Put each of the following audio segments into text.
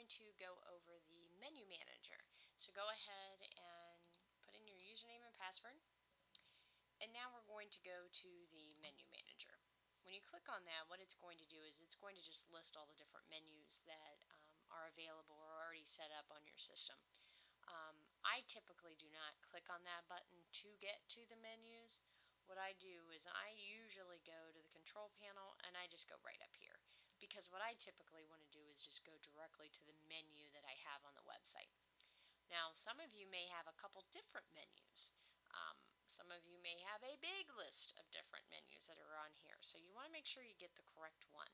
going to go over the menu manager. So go ahead and put in your username and password. And now we're going to go to the menu manager. When you click on that, what it's going to do is it's going to just list all the different menus that are available or already set up on your system. I typically do not click on that button to get to the menus. What I do is I usually go to the control panel and I just go right up here, because what I typically want to do is just go directly to the menu that I have on the website. Now, some of you may have a couple different menus. Some of you may have a big list of different menus that are on here, so you want to make sure you get the correct one.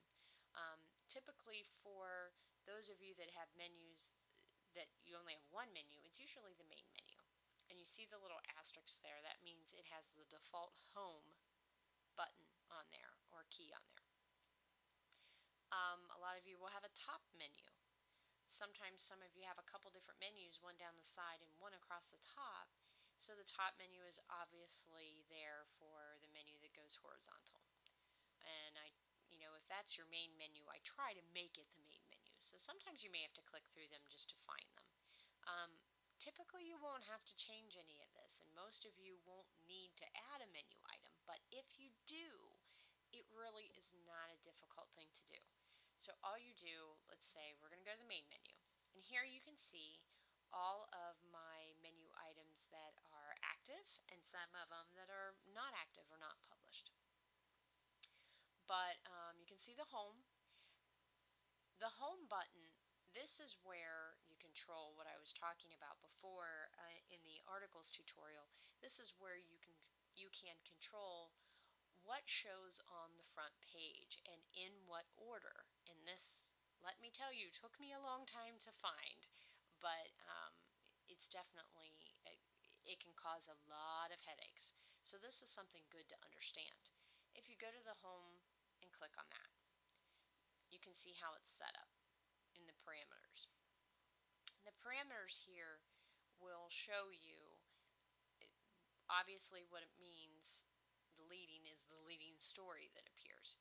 Typically, for those of you that have menus that you only have one menu, it's usually the main menu. And you see the little asterisk there, that means it has the default home button on there, or key on there. A lot of you will have a top menu. Sometimes some of you have a couple different menus, one down the side and one across the top. So the top menu is obviously there for the menu that goes horizontal. And if that's your main menu, I try to make it the main menu. So sometimes you may have to click through them just to find them. Typically you won't have to change any of this, and most of you won't need to add a menu item, but if you do, it really is not a difficult thing to do. So all you do, let's say we're going to go to the main menu, and here you can see all of my menu items that are active and some of them that are not active or not published. But you can see the home. The home button, this is where you control what I was talking about before in the articles tutorial. This is where you can control what shows on the front page and in what order. And this, let me tell you, took me a long time to find, but it's definitely, it can cause a lot of headaches. So this is something good to understand. If you go to the home and click on that, you can see how it's set up in the parameters. The parameters here will show you obviously what it means. The leading is the leading story that appears,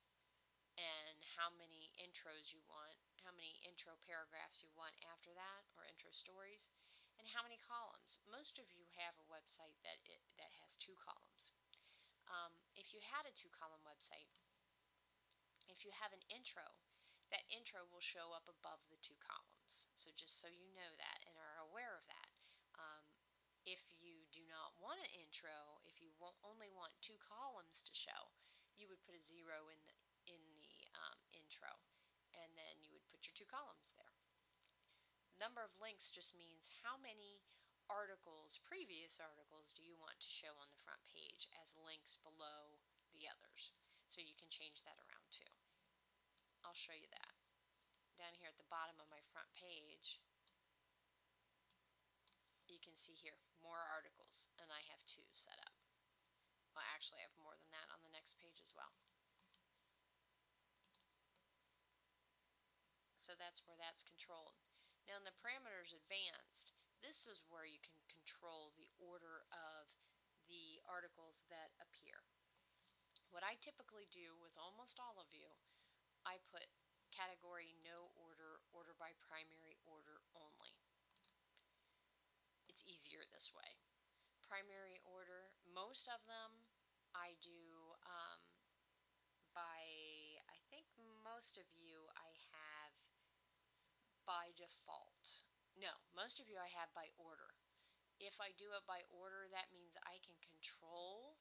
and how many intros you want, how many intro paragraphs you want after that, or intro stories, and how many columns. Most of you have a website that has 2 columns. If you had a 2-column website, if you have an intro, that intro will show up above the 2 columns. So just so you know that and are aware of that. If you do not want an intro, if you only want 2 columns to show, you would put a 0 in the intro, and then you would put your 2 columns there. Number of links just means how many articles, previous articles, do you want to show on the front page as links below the others. So you can change that around too. I'll show you that. Down here at the bottom of my front page, you can see here, more articles, and I have 2 set up. Well, actually I have more than that on the next page as well. So that's where that's controlled. Now in the parameters advanced, this is where you can control the order of the articles that appear. What I typically do with almost all of you, I put category no order, order by primary order only. It's easier this way. Primary order, most of them I do I think most of you I have by default. No, most of you I have by order. If I do it by order, that means I can control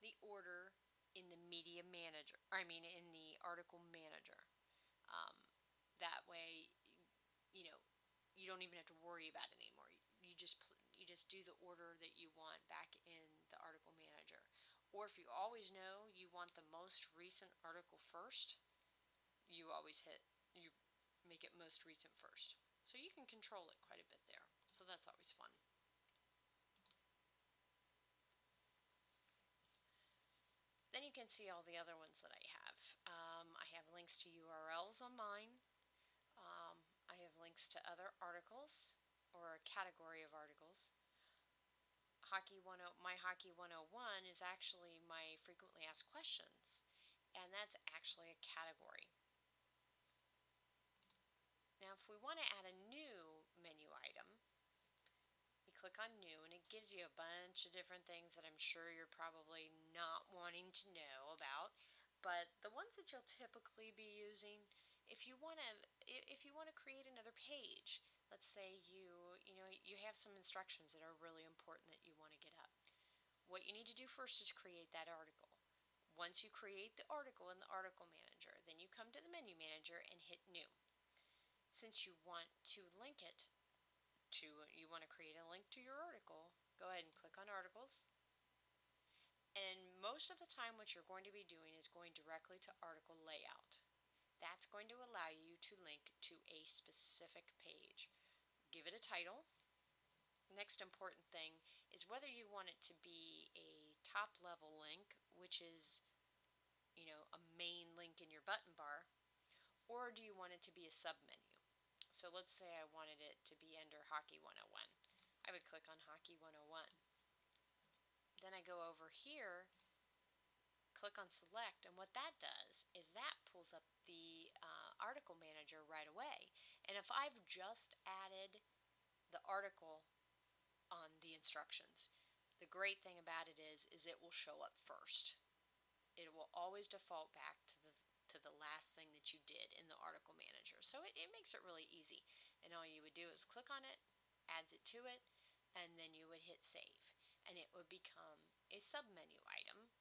the order in the media manager, in the article manager. That way, you don't even have to worry about it anymore. You just do the order that you want back in the article manager. Or if you always know you want the most recent article first, you make it most recent first. So you can control it quite a bit there. So that's always fun. Then you can see all the other ones that I have. I have links to URLs on mine. I have links to other articles, or a category of articles. My Hockey 101 is actually my frequently asked questions, and that's actually a category. Now Now, if we want to add a new menu item, you click on New, and it gives you a bunch of different things that I'm sure you're probably not wanting to know about. But the ones that you'll typically be using, if you want to create another page, let's say you have some instructions that are really important that you want to get up. What you need to do first is create that article. Once you create the article in the article manager, then you come to the menu manager and hit New. Since you want to link it you want to create a link to your article, go ahead and click on Articles. And most of the time what you're going to be doing is going directly to article layout. That's going to allow you to link to a specific page. Give it a title. Next important thing is whether you want it to be a top level link, which is a main link in your button bar, or do you want it to be a submenu? So let's say I wanted it to be under Hockey 101. I would click on Hockey 101. Then I go over here, click on Select, and what that does is that pulls up the article manager right away. And if I've just added the article on the instructions, the great thing about it is it will show up first. It will always default back to the last thing that you did in the article manager. So it makes it really easy. And all you would do is click on it, adds it to it, and then you would hit save. And it would become a submenu item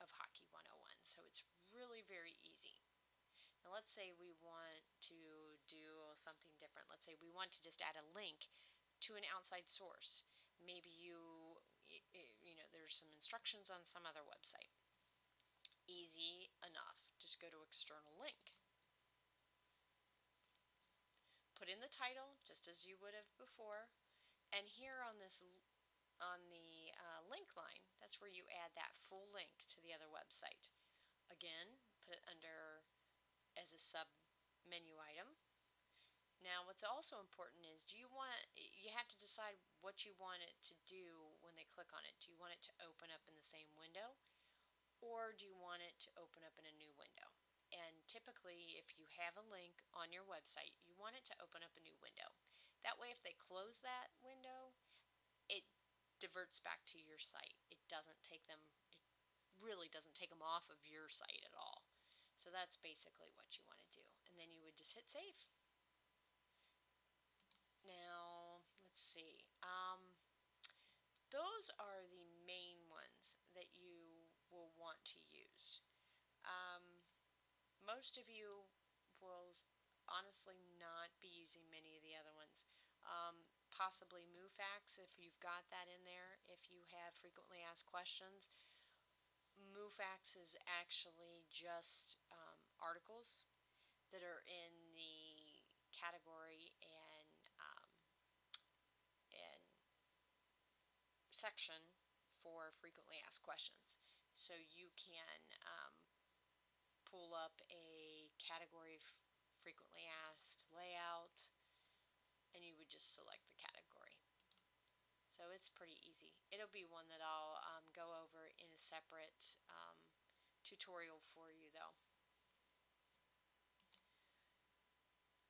of Hockey 101. So it's really very easy. Now let's say we want to do something different. Let's say we want to just add a link to an outside source. Maybe there's some instructions on some other website. Easy enough. Just go to external link. Put in the title just as you would have before, and here on the link line, that's where you add that full link to the other website. Again, put it under as a sub menu item. Now what's also important is you have to decide what you want it to do when they click on it. Do you want it to open up in the same window, or do you want it to open up in a new window? And typically, if you have a link on your website, you want it to open up a new window. That way, if they close that window, it diverts back to your site. It really doesn't take them off of your site at all. So that's basically what you want to do. And then you would just hit save. Now, let's see. Those are the main ones that you will want to use. Most of you will honestly not be using many of the other ones. Possibly MooFax if you've got that in there. If you have frequently asked questions, MooFax is actually just articles that are in the category and section for frequently asked questions. So you can pull up a category frequently asked layout, and you would just select the category. So it's pretty easy. It'll be one that I'll go over in a separate tutorial for you though.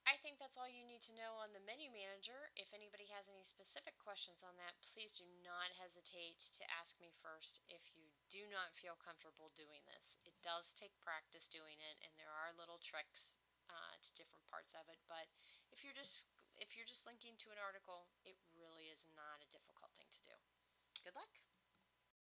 I think that's all you need to know on the menu manager. If anybody has any specific questions on that, please do not hesitate to ask me first if you do not feel comfortable doing this. It does take practice doing it, and there are little tricks to different parts of it, but if you're just linking to an article, it really is not a difficult thing to do. Good luck!